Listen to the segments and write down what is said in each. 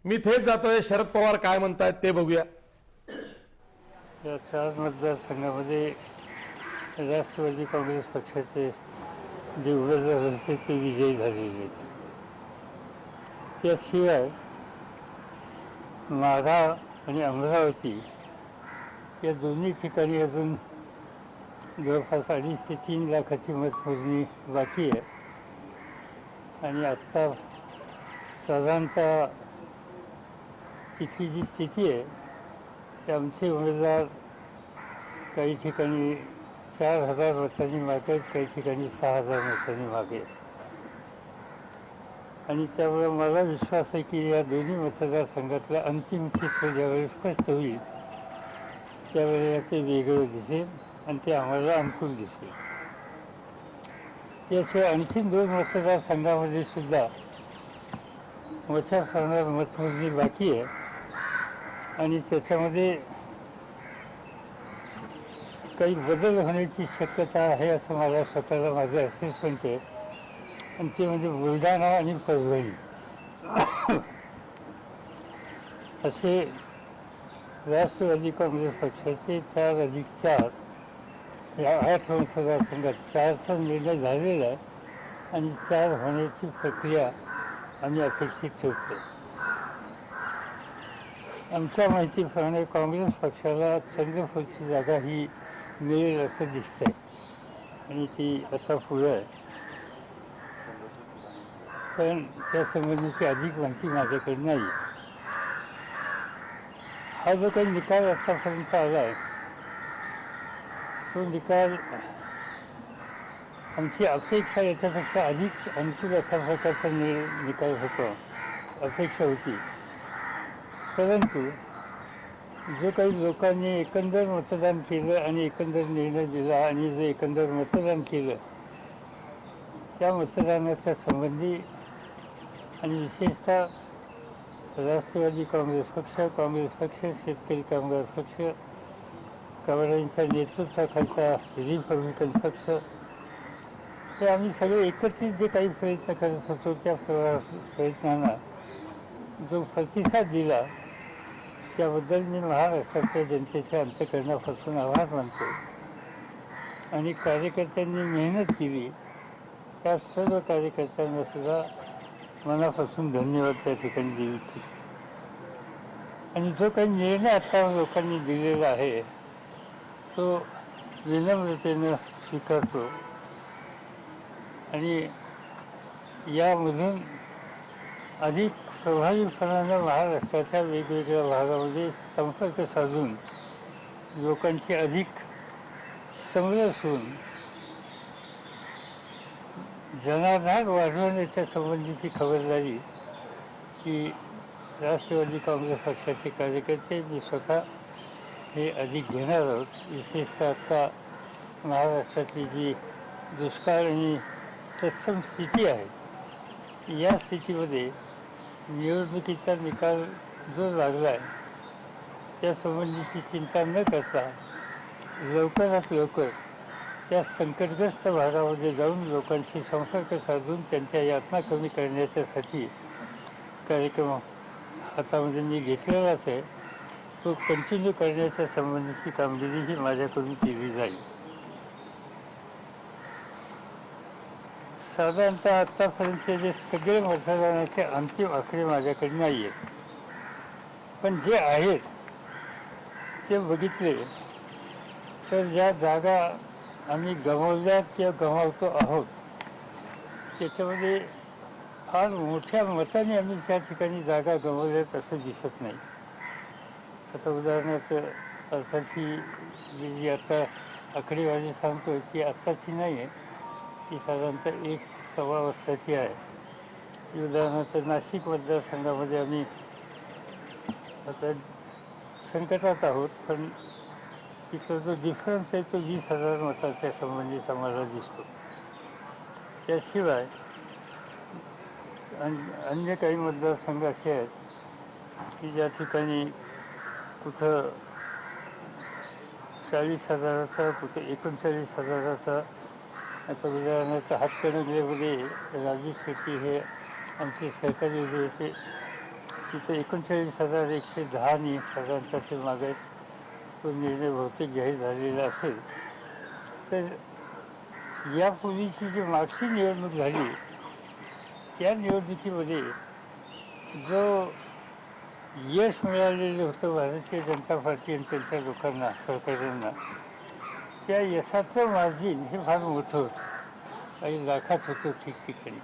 मी थेट जातोय, शरद पवार काय म्हणतायत ते बघूया. या 4 मतदारसंघामध्ये राष्ट्रवादी काँग्रेस पक्षाचे जे उमेदवार होते ते विजयी झालेले आहेत. त्याशिवाय माढा आणि अमरावती या दोन्ही ठिकाणी अजून जवळपास 2.5 ते 3 लाखाची मतमोजणी बाकी आहे. आणि आत्ता साधारणतः तिथली जी स्थिती आहे ते आमचे उमेदवार काही ठिकाणी 4,000 मतांनी मागे आहेत, काही ठिकाणी 6,000 मतांनी मागे आहेत. आणि त्यामुळे मला विश्वास आहे की या दोन्ही मतदारसंघातलं अंतिम चित्र ज्यावेळी स्पष्ट होईल त्यावेळेला ते वेगळं दिसेल आणि ते आम्हाला अनुकूल दिसेल. याशिवाय आणखीन 2 मतदारसंघामध्ये सुद्धा मोठ्या प्रमाणात मतमोजणी बाकी आहे आणि त्याच्यामध्ये काही बदल होण्याची शक्यता आहे असं मला स्वतःला माझं असेसमेंट आहे. आणि ते म्हणजे बुलढाणा आणि परभणी असे राष्ट्रवादी काँग्रेस पक्षाचे 4+4 या 8 मतदारसंघात 4चा निर्णय झालेला आहे आणि 4 होण्याची प्रक्रिया आम्ही अपेक्षित ठेवतो. आमच्या माहितीप्रमाणे काँग्रेस पक्षाला चंद्रपूरची जागा ही मिळेल असं दिसतंय आणि ती आता पुढं आहे. पण त्यासंबंधीची अधिक माहिती माझ्याकडे नाही. हा जो काही निकाल आतापर्यंत आला आहे तो निकाल आमची अपेक्षा याच्यापेक्षा अधिक अनुकूल अशा प्रकारचा निकाल होतो अपेक्षा होती. परंतु जो काही लोकांनी एकंदर मतदान केलं आणि एकंदर निर्णय दिला आणि जे एकंदर मतदान केलं त्या मतदानाच्या संबंधी आणि विशेषतः राष्ट्रवादी काँग्रेस पक्ष, शेतकरी कामगार पक्ष, कामगारांच्या नेतृत्वाखालचा रिपब्लिकन पक्ष हे आम्ही सगळे एकत्रित जे काही प्रयत्न करत होतो त्या प्रयत्नांना जो प्रतिसाद दिला त्याबद्दल मी महाराष्ट्राच्या जनतेच्या अंतःकरणापासून आभार मानतो. आणि कार्यकर्त्यांनी मेहनत केली त्या सर्व कार्यकर्त्यांना सुद्धा मनापासून धन्यवाद त्या ठिकाणी देऊ इच्छितो. आणि जो काही निर्णय आता लोकांनी दिलेला आहे तो विनम्रतेनं स्वीकारतो आणि यामधून अधिक प्रभावीपणानं महाराष्ट्राच्या वेगवेगळ्या भागामध्ये संपर्क साधून लोकांची अधिक समरस होऊन जनाधार वाढवण्याच्या संबंधीची खबरदारी की राष्ट्रवादी काँग्रेस पक्षाचे कार्यकर्ते मी स्वतः हे अधिक घेणार आहोत. विशेषतः आता महाराष्ट्रातली जी दुष्काळ आणि तत्सम स्थिती आहे या स्थितीमध्ये निवडणुकीचा निकाल जो लागला आहे त्यासंबंधीची चिंता न करता लवकरात लवकर त्या संकटग्रस्त भागामध्ये जाऊन लोकांशी संपर्क साधून त्यांच्या यातना कमी करण्याच्यासाठी कार्यक्रम हातामध्ये मी घेतलेलाच आहे. तो कंटिन्यू करण्याच्या संबंधीची कामगिरी ही माझ्याकडून केली जाईल. साधारणतः आत्तापर्यंतचे जे सगळे मतदानाचे अंतिम आकडे माझ्याकडे नाही आहेत, पण जे आहेत ते बघितले तर ज्या जागा आम्ही गमावल्यात किंवा गमावतो आहोत त्याच्यामध्ये फार मोठ्या मताने आम्ही त्या ठिकाणी जागा गमावल्यात असं दिसत नाही. आता उदाहरणार्थ अर्थाची जी आता आकडेवारी सांगतो ती आत्ताची नाही आहे, ती साधारणतः 1-1.25 वर्षाची आहे. उदाहरणार्थ नाशिक मतदारसंघामध्ये आम्ही आता संकटात आहोत, पण तिथं जो डिफरन्स आहे तो 20,000 मताच्या संबंधित आम्हाला दिसतो. त्याशिवाय अन्य काही मतदारसंघ असे आहेत की ज्या ठिकाणी कुठं 40,000चा कुठं 39,000चा. आता उदाहरणार्थ हातकणंगलेमध्ये राजू शेट्टी हे आमचे सहकारी होते तिथं 39,110 सदस्यांच्या मागे तो निर्णय बहुतेक जाहीर झालेला असेल. तर यापूर्वीची जी मागची निवडणूक झाली त्या निवडणुकीमध्ये जो यश मिळालेलं होतं भारतीय जनता पार्टी आणि त्यांच्या लोकांना सहकाऱ्यांना, त्या यशाचं मार्जिन हे फार मोठं होतं, काही लाखात होतं ठिकठिकाणी.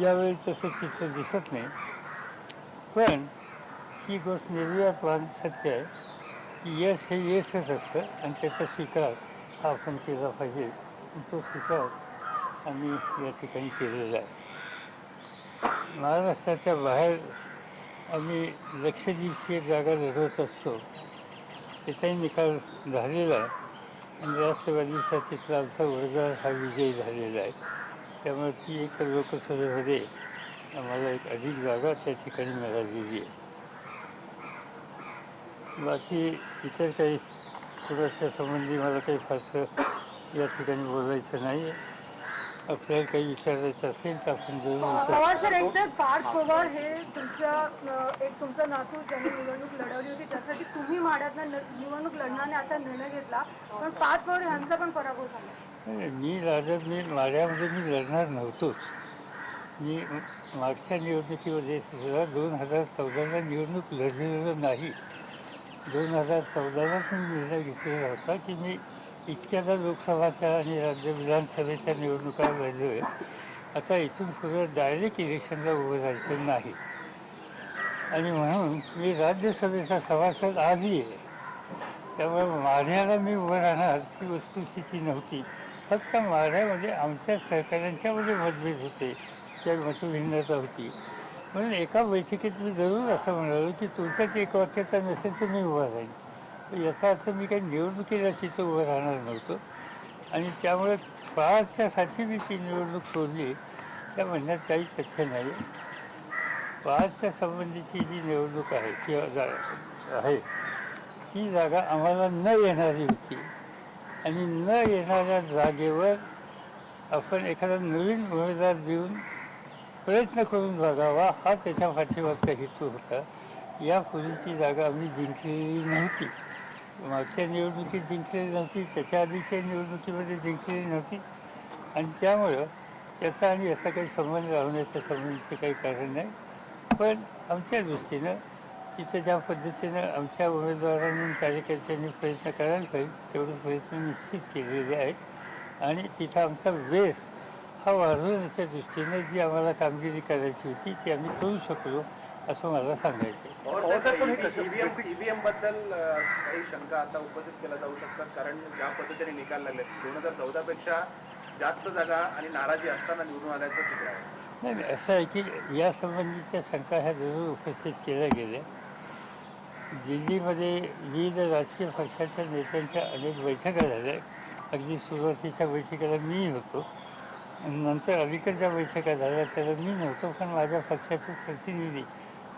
यावेळी तसं चित्र दिसत नाही. पण ही गोष्ट निर्विवादपणे सत्य आहे की यश हे यशच असतं आणि त्याचा स्वीकार हा आपण केला पाहिजे. आणि तो स्वीकार आम्ही या ठिकाणी केलेला आहे. महाराष्ट्राच्या बाहेर आम्ही लक्षद्वीपची एक जागा लढवत असतो, त्याचाही निकाल झालेला आहे आणि राष्ट्रवादीचा तिथला आमचा वर्ग हा विजयी झालेला आहे. त्यामुळे ती एक लोकसभेमध्ये आम्हाला एक अधिक जागा त्या ठिकाणी मिळालेली आहे. बाकी इतर काही पुराच्या संबंधी मला काही फारसं या ठिकाणी बोलायचं नाही आहे. आपल्याला काही विचारायचं असेल तर आपण पवार सर, एकतर पार्थ पवार हे तुमचा नातू ज्यांनी निवडणूक लढवली होती त्यासाठी तुम्ही माढ्यातनं निवडणूक लढण्याने आता निर्णय घेतला, पण पार्थ पवार यांचा पण पराभव झाला. मी माढ्यामध्ये मी लढणार नव्हतोच. मी मागच्या निवडणुकीमध्ये सुद्धा 2014ला निवडणूक लढलेलं नाही. 2014लाच मी निर्णय घेतलेला होता की मी इतक्यादा लोकसभाच्या आणि राज्य विधानसभेच्या निवडणुका लढलो आहे, आता इथून पुढे डायरेक्ट इलेक्शनला उभं राहायचं नाही. आणि म्हणून मी राज्यसभेचा सभासद आजही आहे. त्यामुळे माढ्याला मी उभं राहणार ही वस्तुस्थिती नव्हती. फक्त माढ्यामध्ये आमच्या सहकाऱ्यांच्यामध्ये मतभेद होते, त्या मतभिन्नता होती. म्हणून एका बैठकीत मी जरूर असं म्हणालो की तुमच्याच एक वाक्याचा नसेल तर मी उभा राहील. याचा अर्थ मी काही निवडणुकीला तिथं उभं राहणार नव्हतो आणि त्यामुळे पाचच्यासाठी मी ती निवडणूक सोडली त्या म्हणण्यात काही तथ्य नाही. पाचच्या संबंधीची जी निवडणूक आहे किंवा आहे ती जागा आम्हाला न येणारी होती आणि न येणाऱ्या जागेवर आपण एखादा नवीन उमेदवार देऊन प्रयत्न करून बघावा हा त्याच्या पाठीमागचा हेतू होता. यापूर्वीची जागा आम्ही जिंकलेली नव्हती, मागच्या निवडणुकीत जिंकलेली नव्हती, त्याच्या आधीच्या निवडणुकीमध्ये जिंकलेली नव्हती आणि त्यामुळं त्याचा आणि याचा काही संबंध लावण्याच्या संबंधीचं काही कारण नाही. पण आमच्या दृष्टीनं तिथं ज्या पद्धतीनं आमच्या उमेदवारांनी कार्यकर्त्यांनी प्रयत्न करायला पाहिजे तेवढे प्रयत्न निश्चित केलेले आहेत आणि तिथं आमचा बेस हा वाढवण्याच्या दृष्टीनं जी आम्हाला कामगिरी करायची होती ती आम्ही करू शकलो असं मला सांगायचं. ईव्हीएम बद्दल काही शंका आता उपस्थित केल्या जाऊ शकतात, कारण ज्या पद्धतीने निकाल लागले 2014 पेक्षा जास्त जागा आणि नाराजी असताना निवडून आल्याचं चित्र आहे. नाही, असं आहे की या संबंधीच्या शंका ह्या जरूर उपस्थित केल्या गेल्या. दिल्लीमध्ये विविध राजकीय पक्षाच्या नेत्यांच्या अनेक बैठका झाल्या. अगदी सुरुवातीच्या बैठकीला मी होतो, नंतर अलीकडच्या बैठका झाल्या त्याला मी नव्हतो, पण माझ्या पक्षाचे प्रतिनिधी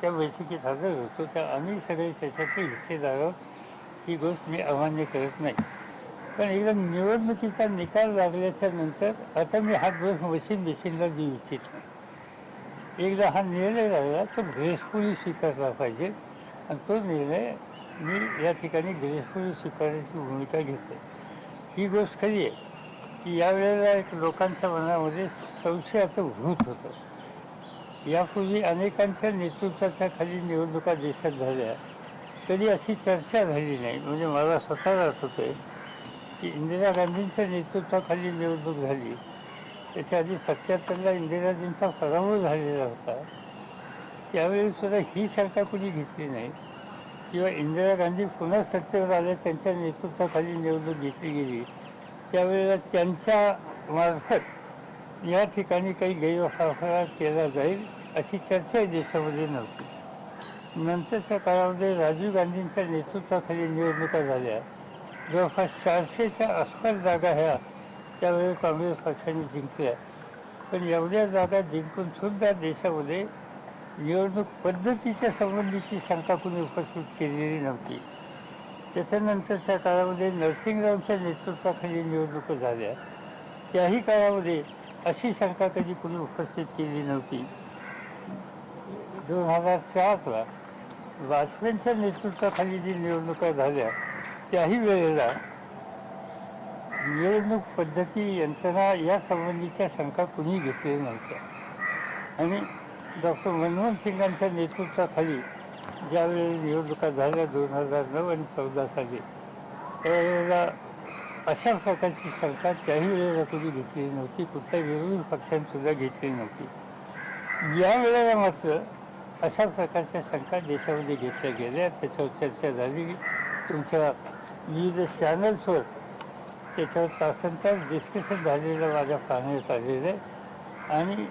त्या बैठकीत हजर होतो. त्या आम्ही सगळे त्याच्यातले हिस्सेदार आहोत. ही गोष्ट मी अमान्य करत नाही. पण एकदा निवडणुकीचा निकाल लागल्याच्या नंतर आता मी हा दोष मशीनला देऊ इच्छित नाही. एकदा हा निर्णय लागला तो ग्रेसफुली स्वीकारला पाहिजे आणि तो निर्णय मी या ठिकाणी ग्रेसफुली स्वीकारण्याची भूमिका घेतली. ही गोष्ट खरी आहे की यावेळेला एक लोकांच्या मनामध्ये संशयाचं भूत होतं. यापूर्वी अनेकांच्या नेतृत्वाच्या खाली निवडणुका देशात झाल्या तरी अशी चर्चा झाली नाही. म्हणजे मला स्वतःला आठवतंय की इंदिरा गांधींच्या नेतृत्वाखाली निवडणूक झाली, त्याच्या आधी 77ला इंदिराजींचा पराभव झालेला होता. त्यावेळी सुद्धा ही शंका कुणी घेतली नाही किंवा इंदिरा गांधी पुन्हा सत्तेवर आल्या त्यांच्या नेतृत्वाखाली निवडणूक घेतली गेली त्यावेळेला त्यांच्या मार्फत या ठिकाणी काही गैरवापर केला जाईल अशी चर्चा देशामध्ये नव्हती. नंतरच्या काळामध्ये राजीव गांधींच्या नेतृत्वाखाली निवडणुका झाल्या. जवळपास 400च्या आसपास जागा ह्या त्यावेळी काँग्रेस पक्षाने जिंकल्या. पण एवढ्या जागा जिंकून सुद्धा देशामध्ये निवडणूक पद्धतीच्या संबंधीची शंका कुणी उपस्थित केलेली नव्हती. त्याच्यानंतरच्या काळामध्ये नरसिंगरावच्या नेतृत्वाखाली निवडणुका झाल्या. त्याही काळामध्ये अशी शंका कधी कुणी उपस्थित केली नव्हती. 2004ला वाजपेयींच्या नेतृत्वाखाली जी निवडणुका झाल्या त्याही वेळेला निवडणूक पद्धती यंत्रणा या संबंधीच्या शंका कुणी घेतलेल्या नव्हत्या आणि डॉक्टर मनमोहन सिंगांच्या नेतृत्वाखाली ज्यावेळी निवडणुका झाल्या 2009 आणि 14 साली त्यावेळेला अशा प्रकारची शंका त्याही वेळेला कोणी घेतलेली नव्हती, कुठल्या विरोधी पक्षांसुद्धा घेतली नव्हती. या वेळेला मात्र अशा प्रकारच्या शंका देशामध्ये घेतल्या गेल्या, त्याच्यावर चर्चा झाली. तुमच्या विविध चॅनल्सवर त्याच्यावर तासनतास डिस्कशन झालेलं माझ्या पाहण्यात आलेलं आहे आणि